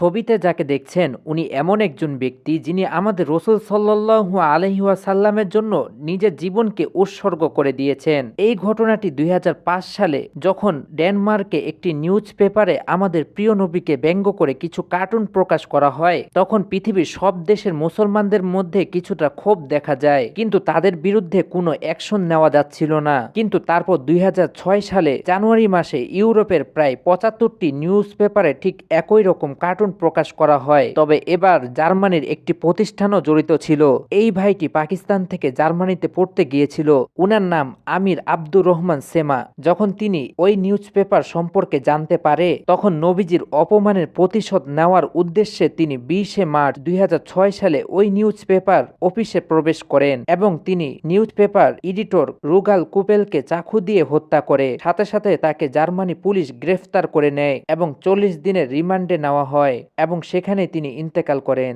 ছবিতে যাকে দেখছেন উনি এমন একজন ব্যক্তি যিনি আমাদের রাসূল সাল্লাল্লাহু আলাইহি ওয়াসাল্লামের জন্য নিজের জীবনকে উৎসর্গ করে দিয়েছেন। এই ঘটনাটি ২০০৫ সালে যখন ডেনমার্কে একটি নিউজ পেপারে আমাদের প্রিয় নবীকে ব্যঙ্গ করে কিছু কার্টুন প্রকাশ করা হয়, তখন পৃথিবীর সব দেশের মুসলমানদের মধ্যে কিছুটা ক্ষোভ দেখা যায়, কিন্তু তাদের বিরুদ্ধে কোনো অ্যাকশন নেওয়া যাচ্ছিল না। কিন্তু তারপর ২০০৬ সালে জানুয়ারি মাসে ইউরোপের প্রায় ৭৫টি নিউজ পেপারে ঠিক একই রকম কার্টুন প্রকাশ করা হয়। তবে এবার জার্মানির একটি প্রতিষ্ঠানও জড়িত ছিল। এই ভাইটি পাকিস্তান থেকে জার্মানিতে পড়তে গিয়েছিল। উনার নাম আমির আব্দুর রহমান সেমা। যখন তিনি ওই নিউজ পেপার সম্পর্কে জানতে পারে, তখন নবীজির অপমানের প্রতিশোধ নেওয়ার উদ্দেশ্যে তিনি ২০শে মার্চ ২০০৬ সালে ওই নিউজ পেপার অফিসে প্রবেশ করেন এবং তিনি নিউজ পেপার এডিটর রুগাল কুপেলকে চাকু দিয়ে হত্যা করে। সাথে সাথে তাকে জার্মানি পুলিশ গ্রেফতার করে নেয় এবং ৪০ দিনের রিমান্ডে নেওয়া হয় এবং সেখানে তিনি ইন্তেকাল করেন।